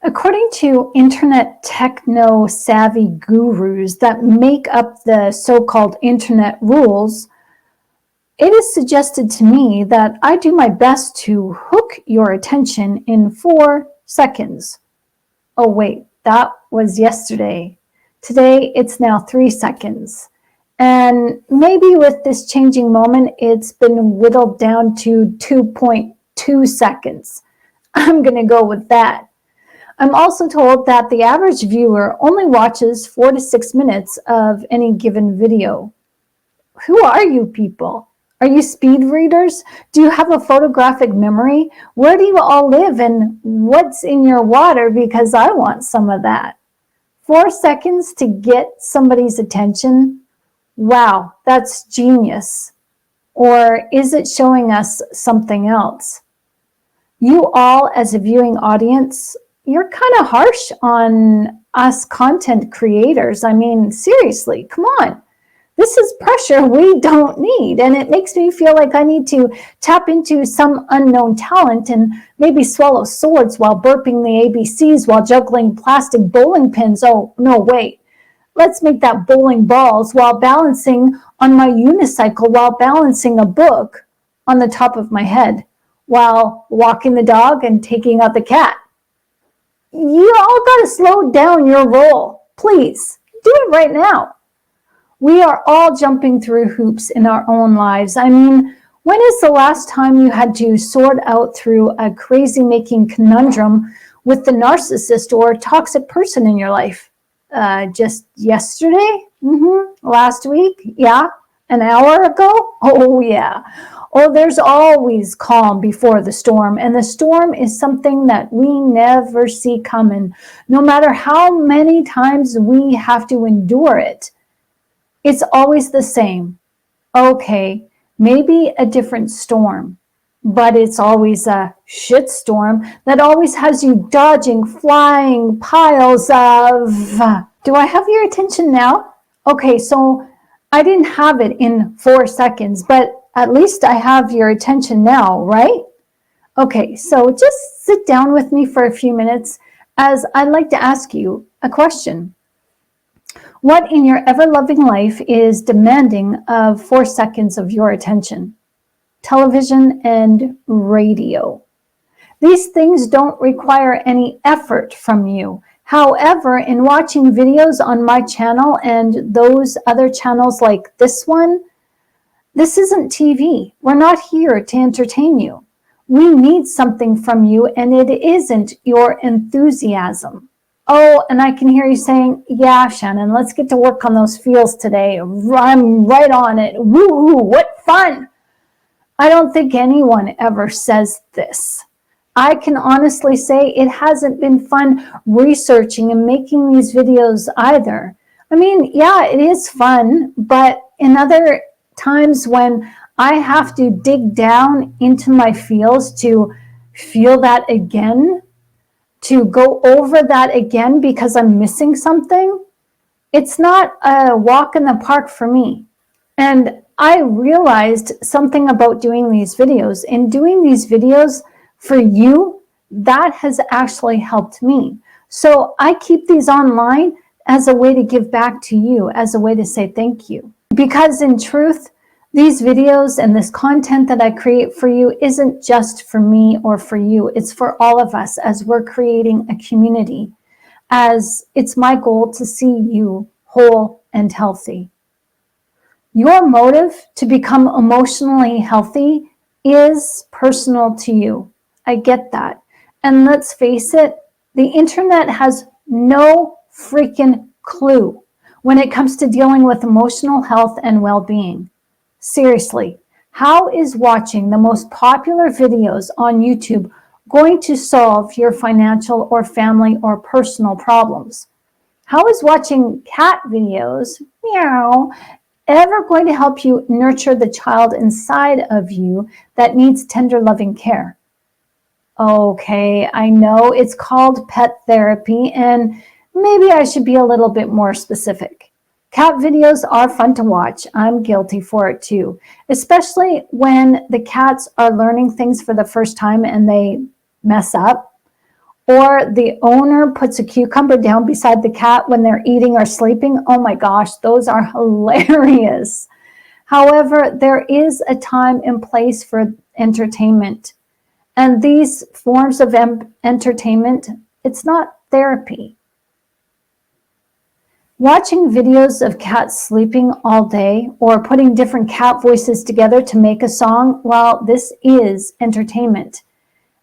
According to internet techno-savvy gurus that make up the so-called internet rules, it is suggested to me that I do my best to hook your attention in 4 seconds. Oh wait, that was yesterday. Today it's now 3 seconds. And maybe with this changing moment, it's been whittled down to 2.2 seconds. I'm going to go with that. I'm also told that the average viewer only watches 4 to 6 minutes of any given video. Who are you people? Are you speed readers? Do you have a photographic memory? Where do you all live and what's in your water? Because I want some of that. 4 seconds to get somebody's attention? Wow, that's genius. Or is it showing us something else? You all, as a viewing audience, you're kind of harsh on us content creators. I mean, seriously, come on. This is pressure we don't need, and it makes me feel like I need to tap into some unknown talent and maybe swallow swords while burping the ABCs while juggling plastic bowling pins. Oh, no, wait. Let's make that bowling balls while balancing on my unicycle while balancing a book on the top of my head while walking the dog and taking out the cat. You all got to slow down your roll. Please, do it right now. We are all jumping through hoops in our own lives. I mean, when is the last time you had to sort out through a crazy-making conundrum with the narcissist or toxic person in your life? Just yesterday? Last week? Yeah. An hour ago? Oh, yeah. Oh, there's always calm before the storm, and the storm is something that we never see coming, no matter how many times we have to endure it. It's always the same. Okay, maybe a different storm, but it's always a shit storm that always has you dodging flying piles of... Do I have your attention now? Okay, so I didn't have it in 4 seconds, but at least I have your attention now, right? Okay, so just sit down with me for a few minutes as I'd like to ask you a question. What in your ever-loving life is demanding of 4 seconds of your attention? Television and radio. These things don't require any effort from you. However, in watching videos on my channel and those other channels like this one, this isn't TV. We're not here to entertain you. We need something from you, and it isn't your enthusiasm. Oh, and I can hear you saying, yeah, Shannon, let's get to work on those feels today. I'm right on it. Woo-hoo, what fun. I don't think anyone ever says this. I can honestly say it hasn't been fun researching and making these videos either. I mean, yeah, it is fun, but in other times when I have to dig down into my feels to feel that again, to go over that again because I'm missing something, it's not a walk in the park for me. And I realized something about doing these videos. In doing these videos for you, that has actually helped me. So I keep these online as a way to give back to you, as a way to say thank you. Because in truth, these videos and this content that I create for you isn't just for me or for you. It's for all of us as we're creating a community, as it's my goal to see you whole and healthy. Your motive to become emotionally healthy is personal to you. I get that. And let's face it, the internet has no freaking clue when it comes to dealing with emotional health and well-being. Seriously, how is watching the most popular videos on YouTube going to solve your financial or family or personal problems? How is watching cat videos, meow, ever going to help you nurture the child inside of you that needs tender, loving care? Okay, I know it's called pet therapy, and maybe I should be a little bit more specific. Cat videos are fun to watch. I'm guilty for it too, especially when the cats are learning things for the first time and they mess up, or the owner puts a cucumber down beside the cat when they're eating or sleeping. Oh my gosh, those are hilarious. However, there is a time and place for entertainment. And these forms of entertainment, it's not therapy. Watching videos of cats sleeping all day or putting different cat voices together to make a song, well, this is entertainment.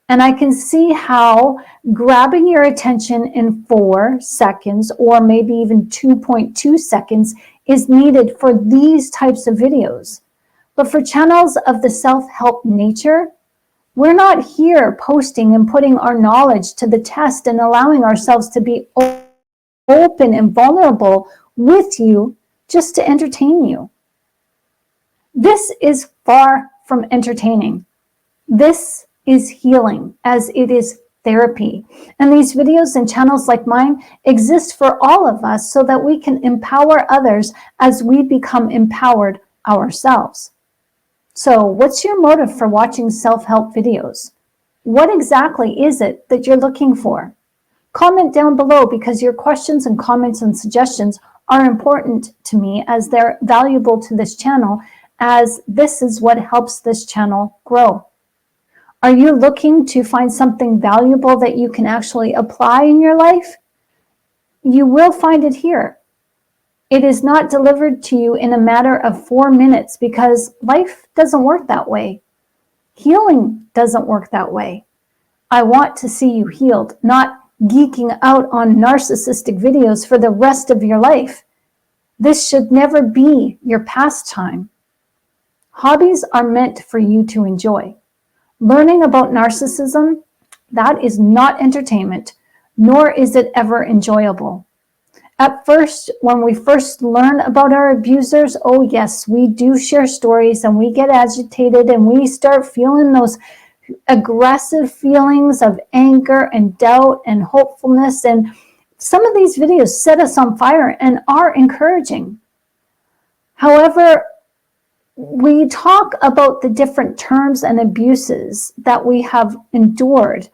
And I can see how grabbing your attention in 4 seconds or maybe even 2.2 seconds is needed for these types of videos. But for channels of the self-help nature, we're not here posting and putting our knowledge to the test and allowing ourselves to be open and vulnerable with you just to entertain you. This is far from entertaining. This is healing, as it is therapy. And these videos and channels like mine exist for all of us so that we can empower others as we become empowered ourselves. So what's your motive for watching self-help videos? What exactly is it that you're looking for? Comment down below, because your questions and comments and suggestions are important to me, as they're valuable to this channel, as this is what helps this channel grow. Are you looking to find something valuable that you can actually apply in your life? You will find it here. It is not delivered to you in a matter of 4 minutes, because life doesn't work that way. Healing doesn't work that way. I want to see you healed, not geeking out on narcissistic videos for the rest of your life. This should never be your pastime. Hobbies are meant for you to enjoy. Learning about narcissism, that is not entertainment, nor is it ever enjoyable. At first, when we first learn about our abusers, oh yes, we do share stories and we get agitated and we start feeling those aggressive feelings of anger and doubt and hopefulness. And some of these videos set us on fire and are encouraging. However, we talk about the different terms and abuses that we have endured.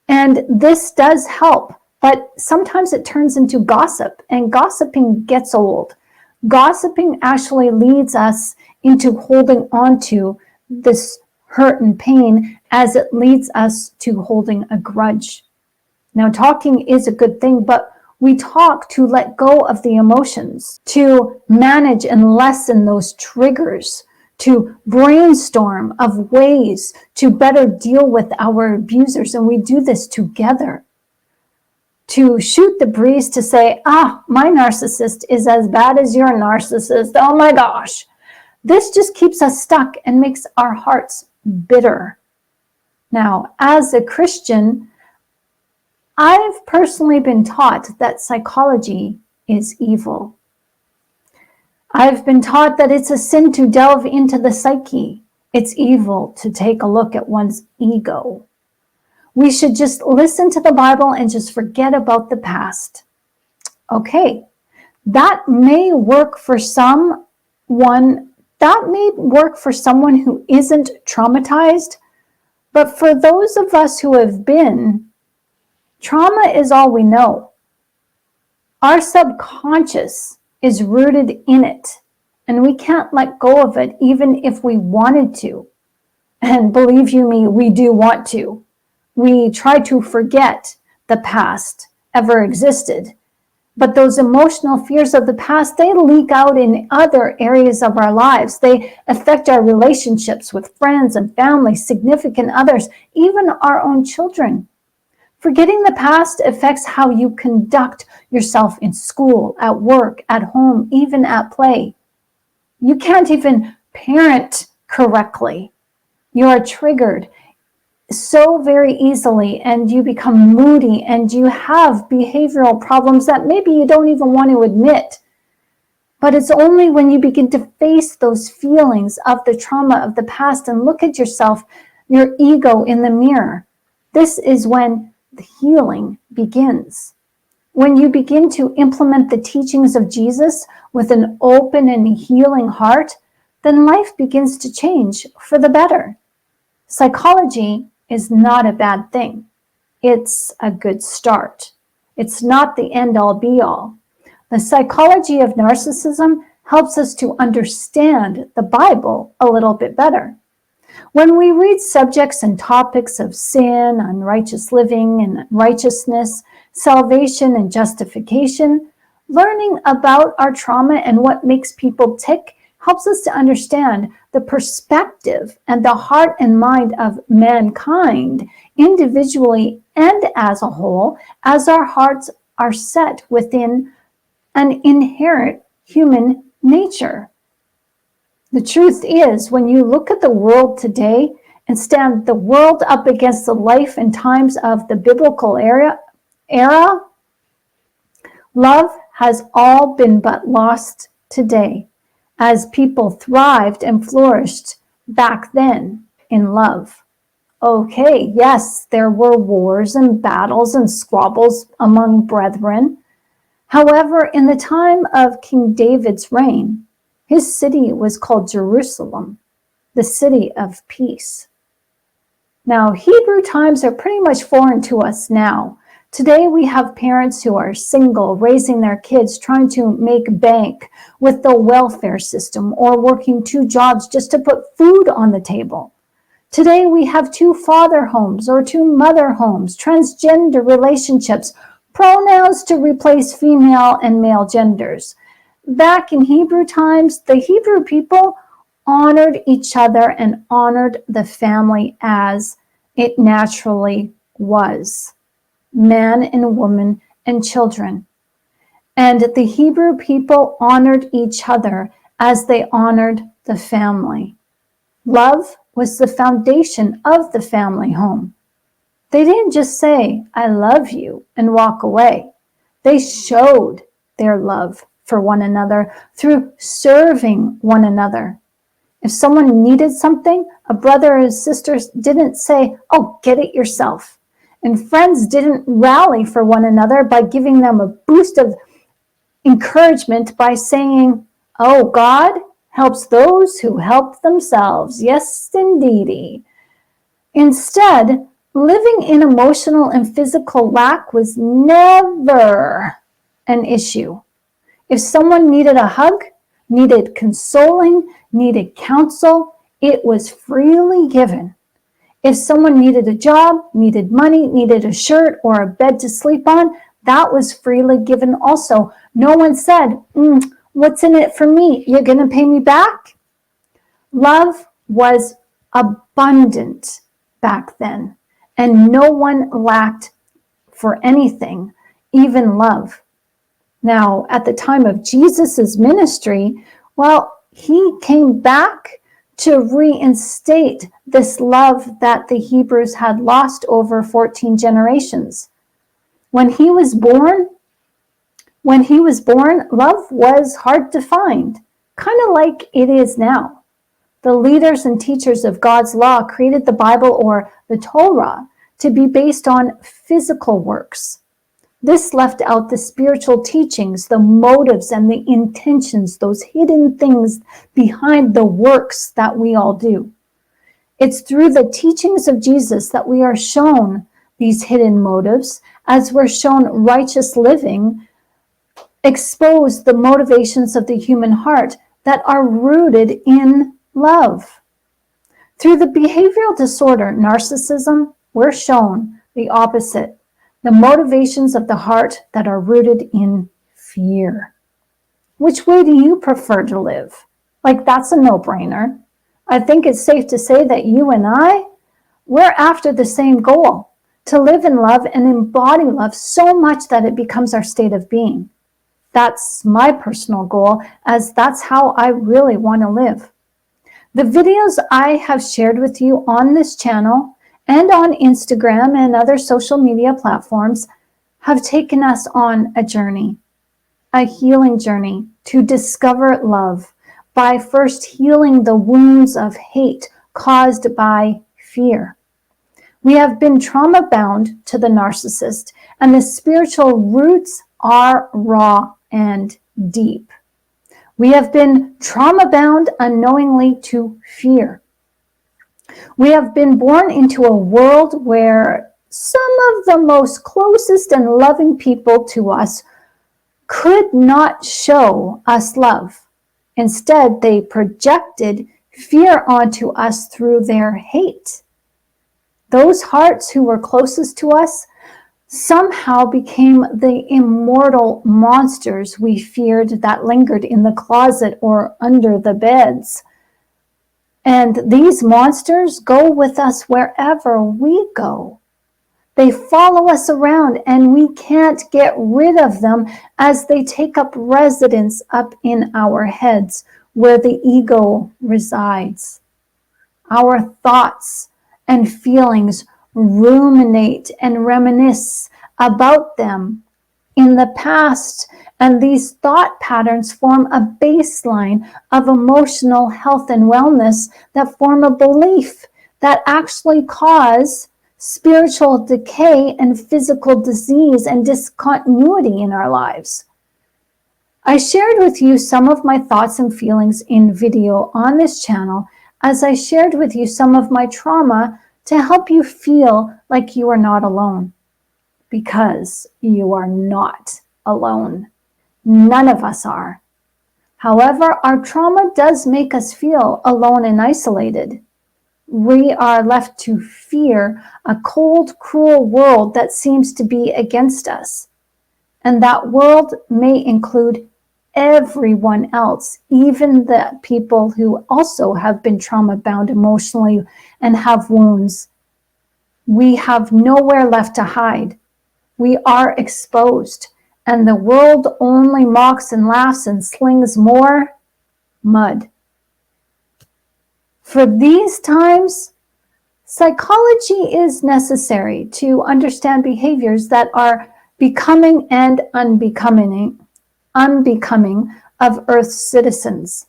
And this does help, but sometimes it turns into gossip, and gossiping gets old. Gossiping actually leads us into holding on to this hurt and pain, as it leads us to holding a grudge. Now, talking is a good thing, but we talk to let go of the emotions, to manage and lessen those triggers, to brainstorm of ways to better deal with our abusers. And we do this together. To shoot the breeze to say, my narcissist is as bad as your narcissist. Oh my gosh. This just keeps us stuck and makes our hearts bitter. Now, as a Christian, I've personally been taught that psychology is evil. I've been taught that it's a sin to delve into the psyche. It's evil to take a look at one's ego. We should just listen to the Bible and just forget about the past. Okay, that may work for someone. That may work for someone who isn't traumatized, but for those of us who have been, trauma is all we know. Our subconscious is rooted in it, and we can't let go of it even if we wanted to. And believe you me, we do want to. We try to forget the past ever existed. But those emotional fears of the past, they leak out in other areas of our lives. They affect our relationships with friends and family, significant others, even our own children. Forgetting the past affects how you conduct yourself in school, at work, at home, even at play. You can't even parent correctly. You are triggered so very easily, and you become moody, and you have behavioral problems that maybe you don't even want to admit. But it's only when you begin to face those feelings of the trauma of the past and look at yourself, your ego in the mirror. This is when the healing begins. When you begin to implement the teachings of Jesus with an open and healing heart, then life begins to change for the better. Psychology is not a bad thing. it's a good start. It's not the end-all be-all. The psychology of narcissism helps us to understand the Bible a little bit better. When we read subjects and topics of sin, unrighteous living and righteousness, salvation and justification, learning about our trauma and what makes people tick helps us to understand the perspective and the heart and mind of mankind individually and as a whole, as our hearts are set within an inherent human nature. The truth is, when you look at the world today and stand the world up against the life and times of the biblical era, love has all been but lost today, as people thrived and flourished back then in love. Okay, yes, there were wars and battles and squabbles among brethren. However, in the time of King David's reign, his city was called Jerusalem, the city of peace. Now, Hebrew times are pretty much foreign to us now. Today, we have parents who are single, raising their kids, trying to make bank with the welfare system or working 2 jobs just to put food on the table. Today, we have 2 father homes or 2 mother homes, transgender relationships, pronouns to replace female and male genders. Back in Hebrew times, the Hebrew people honored each other and honored the family as it naturally was, man and woman and children. And the Hebrew people honored each other as they honored the family. Love was the foundation of the family home. They didn't just say, "I love you," and walk away. They showed their love for one another through serving one another. If someone needed something, a brother or sister didn't say, "Oh, get it yourself." And friends didn't rally for one another by giving them a boost of encouragement by saying, "Oh, God helps those who help themselves." Yes, indeedy. Instead, living in emotional and physical lack was never an issue. If someone needed a hug, needed consoling, needed counsel, it was freely given. If someone needed a job, needed money, needed a shirt or a bed to sleep on, that was freely given also. No one said, "What's in it for me? You're going to pay me back?" Love was abundant back then, and no one lacked for anything, even love. Now, at the time of Jesus's ministry, well, he came back to reinstate this love that the Hebrews had lost over 14 generations. When he was born, love was hard to find, kind of like it is now. The leaders and teachers of God's law created the Bible or the Torah to be based on physical works. This left out the spiritual teachings, the motives and the intentions, those hidden things behind the works that we all do. It's through the teachings of Jesus that we are shown these hidden motives, as we're shown righteous living, expose the motivations of the human heart that are rooted in love. Through the behavioral disorder, narcissism, we're shown the opposite. The motivations of the heart that are rooted in fear. Which way do you prefer to live? Like, that's a no-brainer. I think it's safe to say that you and we're after the same goal, to live in love and embody love so much that it becomes our state of being. That's my personal goal, as that's how I really want to live. The videos I have shared with you on this channel and on Instagram and other social media platforms have taken us on a journey, a healing journey to discover love by first healing the wounds of hate caused by fear. We have been trauma bound to the narcissist, and the spiritual roots are raw and deep. We have been trauma bound unknowingly to fear. We have been born into a world where some of the most closest and loving people to us could not show us love. Instead, they projected fear onto us through their hate. Those hearts who were closest to us somehow became the immortal monsters we feared that lingered in the closet or under the beds. And these monsters go with us wherever we go. They follow us around and we can't get rid of them as they take up residence up in our heads where the ego resides. Our thoughts and feelings ruminate and reminisce about them in the past, and these thought patterns form a baseline of emotional health and wellness that form a belief that actually cause spiritual decay and physical disease and discontinuity in our lives. I shared with you some of my thoughts and feelings in video on this channel, as I shared with you some of my trauma to help you feel like you are not alone, because you are not alone. None of us are. However, our trauma does make us feel alone and isolated. We are left to fear a cold, cruel world that seems to be against us. And that world may include everyone else, even the people who also have been trauma-bound emotionally and have wounds. We have nowhere left to hide. We are exposed, and the world only mocks and laughs and slings more mud. For these times, psychology is necessary to understand behaviors that are becoming and unbecoming of Earth's citizens.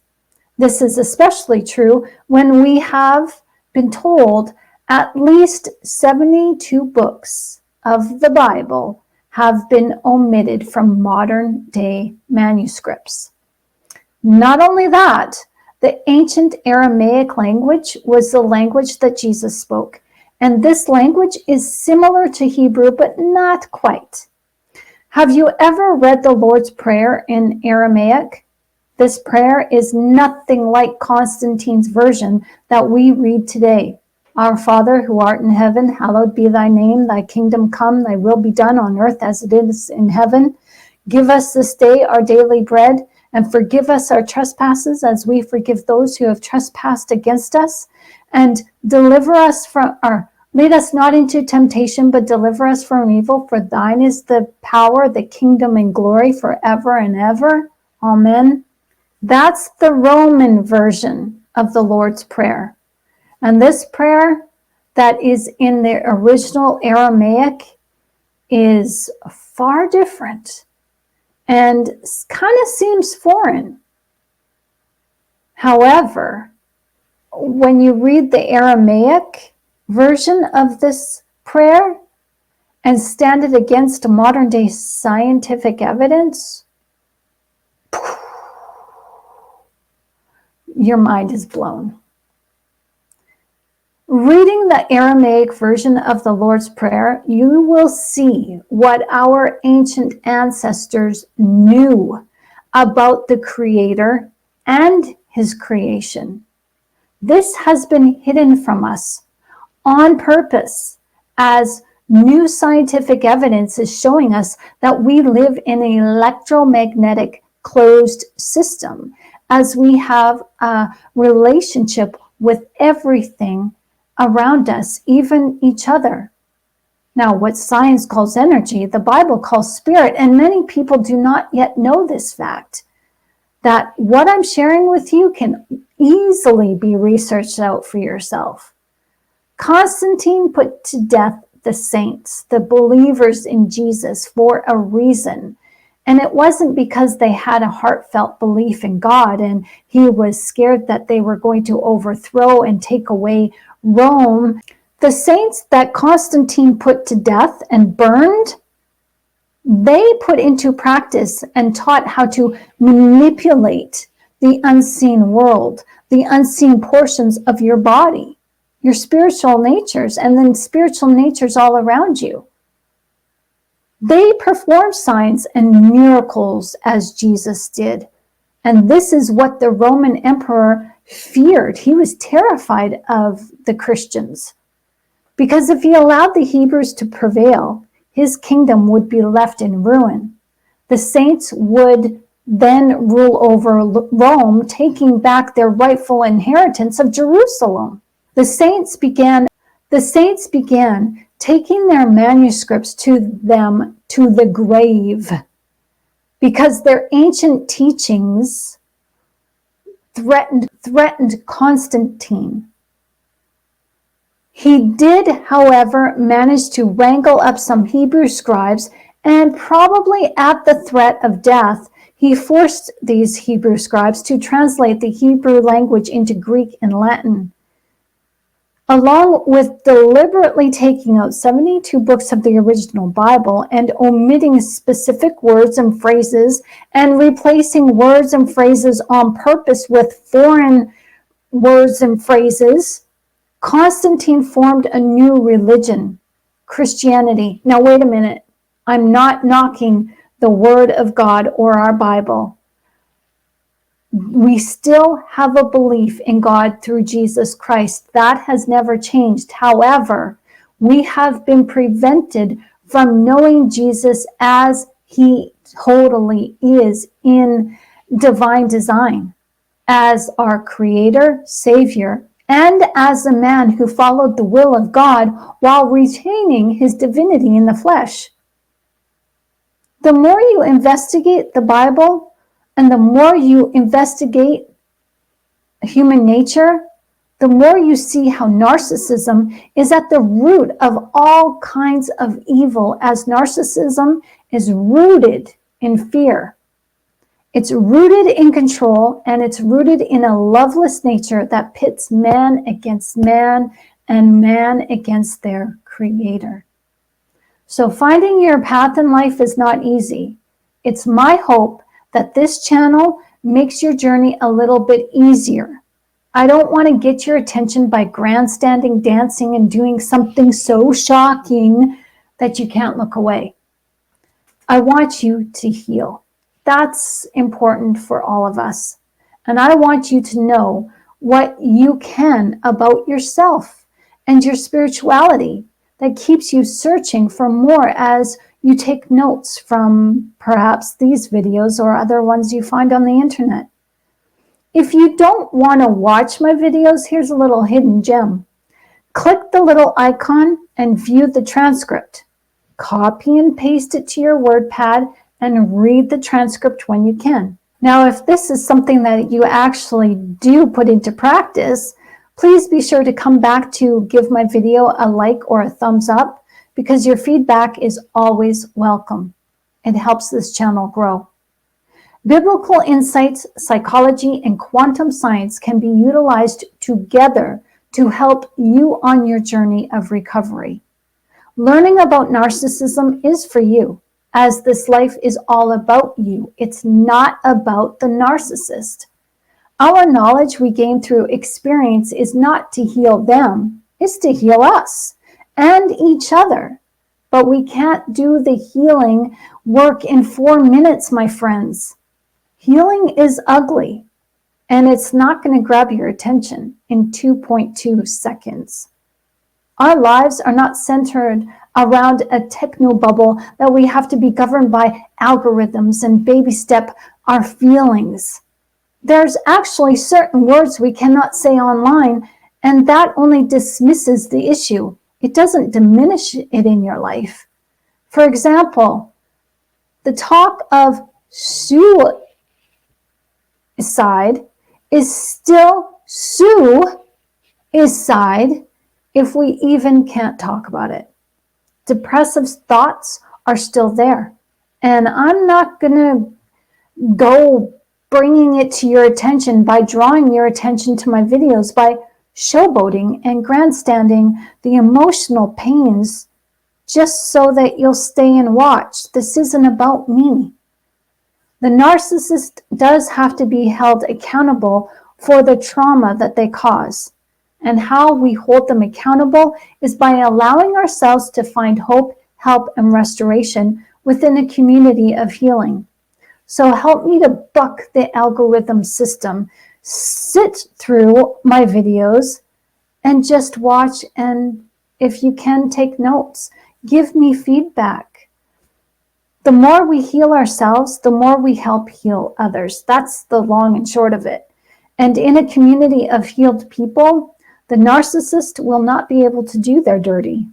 This is especially true when we have been told at least 72 books of the Bible have been omitted from modern day manuscripts. Not only that, the ancient Aramaic language was the language that Jesus spoke, and this language is similar to Hebrew, but not quite. Have you ever read the Lord's Prayer in Aramaic? This prayer is nothing like Constantine's version that we read today. Our Father, who art in heaven, hallowed be thy name. Thy kingdom come, thy will be done on earth as it is in heaven. Give us this day our daily bread, and forgive us our trespasses as we forgive those who have trespassed against us. And deliver us from lead us not into temptation, but deliver us from evil. For thine is the power, the kingdom, and glory forever and ever. Amen. That's the Roman version of the Lord's Prayer. And this prayer that is in the original Aramaic is far different and kind of seems foreign. However, when you read the Aramaic version of this prayer and stand it against modern day scientific evidence, your mind is blown. Reading the Aramaic version of the Lord's Prayer, you will see what our ancient ancestors knew about the Creator and His creation. This has been hidden from us on purpose, as new scientific evidence is showing us that we live in an electromagnetic closed system, as we have a relationship with everything around us, even each other. Now, what science calls energy, the Bible calls spirit, and many people do not yet know this fact, that what I'm sharing with you can easily be researched out for yourself. Constantine put to death the saints, the believers in Jesus, for a reason. And it wasn't because they had a heartfelt belief in God and he was scared that they were going to overthrow and take away Rome. The saints that Constantine put to death and burned, they put into practice and taught how to manipulate the unseen world, the unseen portions of your body. your spiritual natures and then spiritual natures all around you. They performed signs and miracles as Jesus did. And this is what the Roman emperor feared. He was terrified of the Christians, because if he allowed the Hebrews to prevail, his kingdom would be left in ruin. The saints would then rule over Rome, taking back their rightful inheritance of Jerusalem. The saints began taking their manuscripts to the grave, because their ancient teachings threatened Constantine. He did, however, manage to wrangle up some Hebrew scribes, and probably at the threat of death, he forced these Hebrew scribes to translate the Hebrew language into Greek and Latin. Along with deliberately taking out 72 books of the original Bible and omitting specific words and phrases and replacing words and phrases on purpose with foreign words and phrases, Constantine formed a new religion, Christianity. Now, wait a minute. I'm not knocking the Word of God or our Bible. We still have a belief in God through Jesus Christ. That has never changed. However, we have been prevented from knowing Jesus as he totally is in divine design, as our Creator, Savior, and as a man who followed the will of God while retaining his divinity in the flesh. The more you investigate the Bible, and the more you investigate human nature, the more you see how narcissism is at the root of all kinds of evil, as narcissism is rooted in fear. It's rooted in control, and it's rooted in a loveless nature that pits man against man and man against their Creator. So finding your path in life is not easy. It's my hope that this channel makes your journey a little bit easier. I don't want to get your attention by grandstanding, dancing, and doing something so shocking that you can't look away. I want you to heal. That's important for all of us. And I want you to know what you can about yourself and your spirituality that keeps you searching for more as you take notes from perhaps these videos or other ones you find on the internet. If you don't want to watch my videos, here's a little hidden gem. Click the little icon and view the transcript. Copy and paste it to your WordPad and read the transcript when you can. Now, if this is something that you actually do put into practice, please be sure to come back to give my video a like or a thumbs up, because your feedback is always welcome. It helps this channel grow. Biblical insights, psychology, and quantum science can be utilized together to help you on your journey of recovery. Learning about narcissism is for you, as this life is all about you. It's not about the narcissist. Our knowledge we gain through experience is not to heal them, it's to heal us and each other. But we can't do the healing work in 4 minutes, my friends. Healing is ugly, and it's not going to grab your attention in 2.2 seconds. Our lives are not centered around a techno bubble that we have to be governed by algorithms and baby step our feelings. There's actually certain words we cannot say online, and that only dismisses the issue. It doesn't diminish it in your life. For example, the talk of suicide is still suicide if we even can't talk about it. Depressive thoughts are still there. And I'm not going to go bringing it to your attention by drawing your attention to my videos by showboating and grandstanding the emotional pains just so that you'll stay and watch. This isn't about me. The narcissist does have to be held accountable for the trauma that they cause. And how we hold them accountable is by allowing ourselves to find hope, help, and restoration within a community of healing. So help me to buck the algorithm system, sit through my videos, and just watch, and if you can, take notes. Give me feedback. The more we heal ourselves, the more we help heal others. That's the long and short of it. And in a community of healed people, the narcissist will not be able to do their dirty.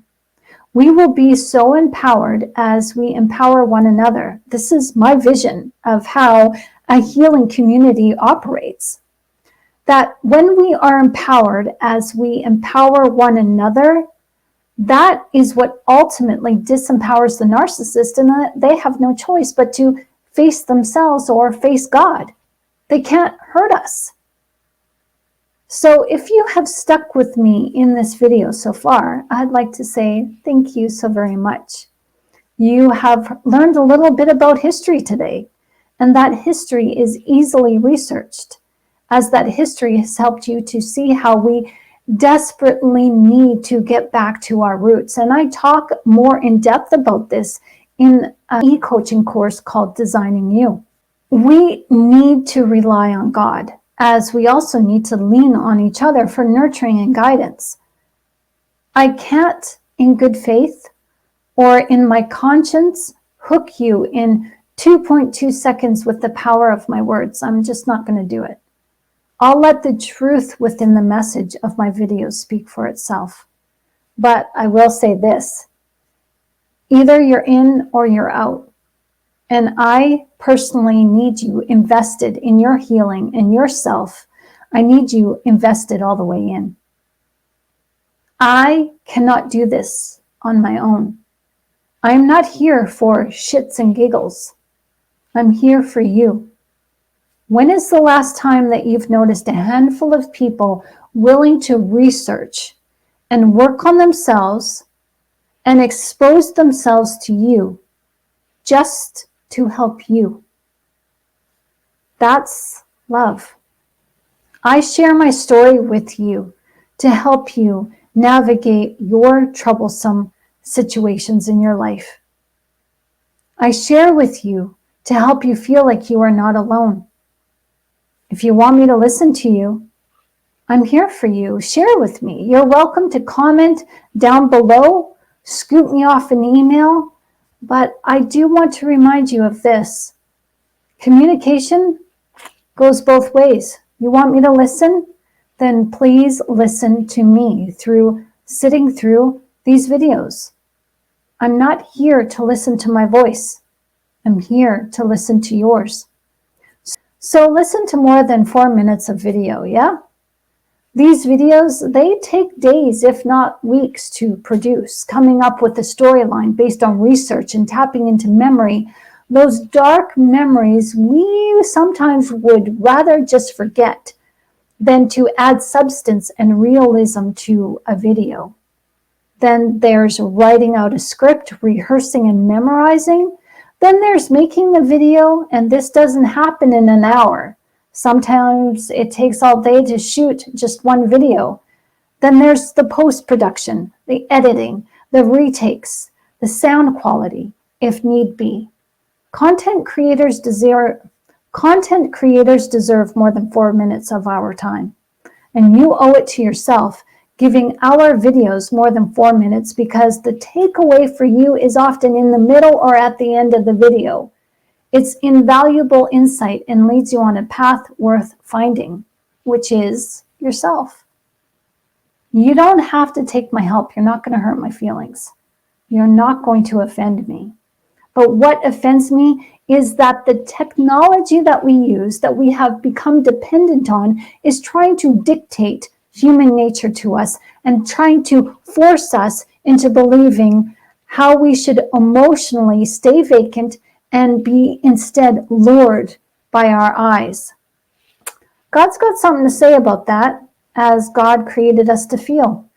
We will be so empowered as we empower one another. This is my vision of how a healing community operates. That when we are empowered as we empower one another, that is what ultimately disempowers the narcissist, and they have no choice but to face themselves or face God. They can't hurt us. So if you have stuck with me in this video so far, I'd like to say thank you so very much. You have learned a little bit about history today, and that history is easily researched, as that history has helped you to see how we desperately need to get back to our roots. And I talk more in depth about this in an e-coaching course called Designing You. We need to rely on God, as we also need to lean on each other for nurturing and guidance. I can't, in good faith or in my conscience, hook you in 2.2 seconds with the power of my words. I'm just not going to do it. I'll let the truth within the message of my videos speak for itself. But I will say this: either you're in or you're out. And I personally need you invested in your healing and yourself. I need you invested all the way in. I cannot do this on my own. I'm not here for shits and giggles. I'm here for you. When is the last time that you've noticed a handful of people willing to research and work on themselves and expose themselves to you just to help you? That's love. I share my story with you to help you navigate your troublesome situations in your life. I share with you to help you feel like you are not alone. If you want me to listen to you, I'm here for you. Share with me. You're welcome to comment down below, scoop me off an email, but I do want to remind you of this. Communication goes both ways. You want me to listen? Then please listen to me through sitting through these videos. I'm not here to listen to my voice. I'm here to listen to yours. So listen to more than 4 minutes of video, yeah? These videos, they take days, if not weeks, to produce, coming up with a storyline based on research and tapping into memory. Those dark memories we sometimes would rather just forget than to add substance and realism to a video. Then there's writing out a script, rehearsing and memorizing. Then there's making the video, and this doesn't happen in an hour. Sometimes it takes all day to shoot just one video. Then there's the post-production, the editing, the retakes, the sound quality, if need be. Content creators deserve more than 4 minutes of our time. And you owe it to yourself, giving our videos more than 4 minutes, because the takeaway for you is often in the middle or at the end of the video. It's invaluable insight and leads you on a path worth finding, which is yourself. You don't have to take my help. You're not going to hurt my feelings. You're not going to offend me. But what offends me is that the technology that we use, that we have become dependent on, is trying to dictate human nature to us and trying to force us into believing how we should emotionally stay vacant and be instead lured by our eyes. God's got something to say about that, as God created us to feel.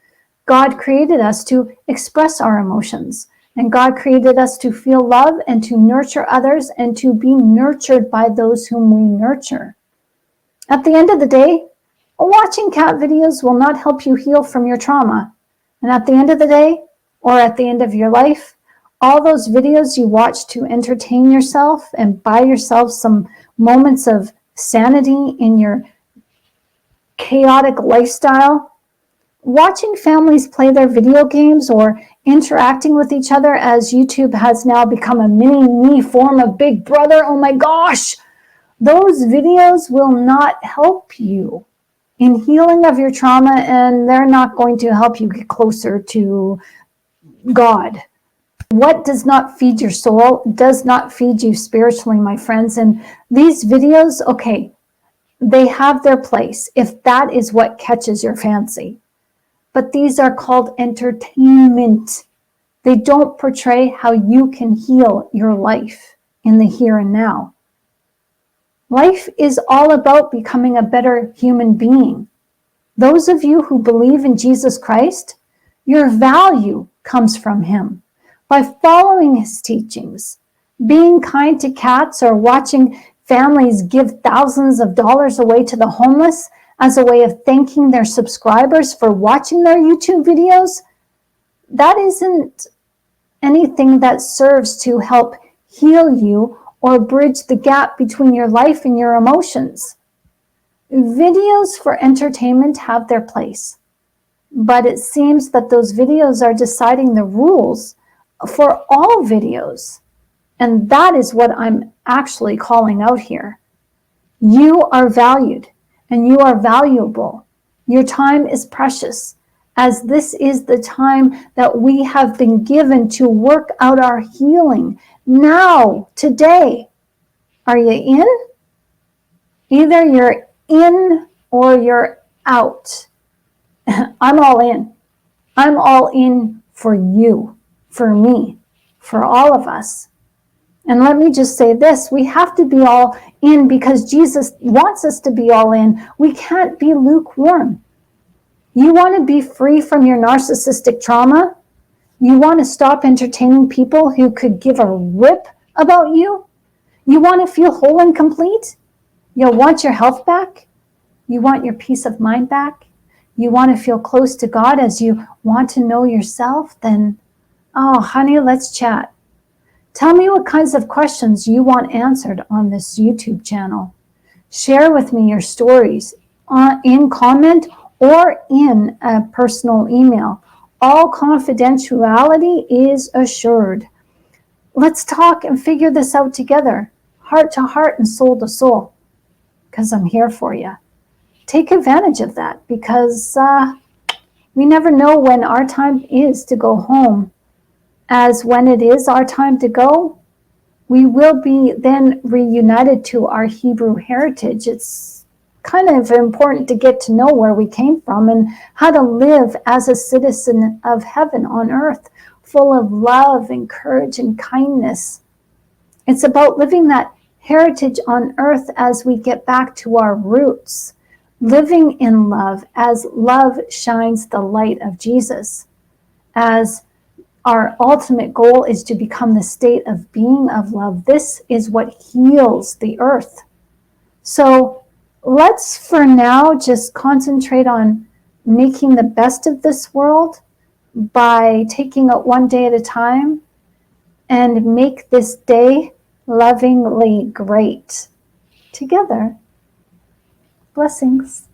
God created us to express our emotions, and God created us to feel love and to nurture others and to be nurtured by those whom we nurture. At the end of the day, Watching cat videos will not help you heal from your trauma. And at the end of the day, or at the end of your life, all those videos you watch to entertain yourself and buy yourself some moments of sanity in your chaotic lifestyle, watching families play their video games or interacting with each other, as YouTube has now become a mini-me form of Big Brother, oh my gosh, those videos will not help you in healing of your trauma, and they're not going to help you get closer to God. What does not feed your soul does not feed you spiritually, my friends. And these videos, okay, they have their place if that is what catches your fancy. But these are called entertainment. They don't portray how you can heal your life in the here and now. Life is all about becoming a better human being. Those of you who believe in Jesus Christ, your value comes from him. By following his teachings, being kind to cats, or watching families give thousands of dollars away to the homeless as a way of thanking their subscribers for watching their YouTube videos, that isn't anything that serves to help heal you or bridge the gap between your life and your emotions. Videos for entertainment have their place, but it seems that those videos are deciding the rules for all videos. And that is what I'm actually calling out here. You are valued and you are valuable. Your time is precious, as this is the time that we have been given to work out our healing now, today. Are you in? Either you're in or you're out. I'm all in. I'm all in for you, for me, for all of us. And let me just say this, we have to be all in because Jesus wants us to be all in. We can't be lukewarm. You want to be free from your narcissistic trauma? You want to stop entertaining people who could give a rip about you? You want to feel whole and complete? You want your health back? You want your peace of mind back? You want to feel close to God as you want to know yourself? Then, oh, honey, let's chat. Tell me what kinds of questions you want answered on this YouTube channel. Share with me your stories in comment or in a personal email. All confidentiality is assured. Let's talk and figure this out together, heart to heart and soul to soul, because I'm here for you. Take advantage of that, because we never know when our time is to go home. As when it is our time to go, we will be then reunited to our Hebrew heritage. It's kind of important to get to know where we came from and how to live as a citizen of heaven on earth, full of love and courage and kindness. It's about living that heritage on earth as we get back to our roots, living in love as love shines the light of Jesus, as our ultimate goal is to become the state of being of love. This is what heals the earth. So let's for now just concentrate on making the best of this world by taking it one day at a time and make this day lovingly great together. Blessings.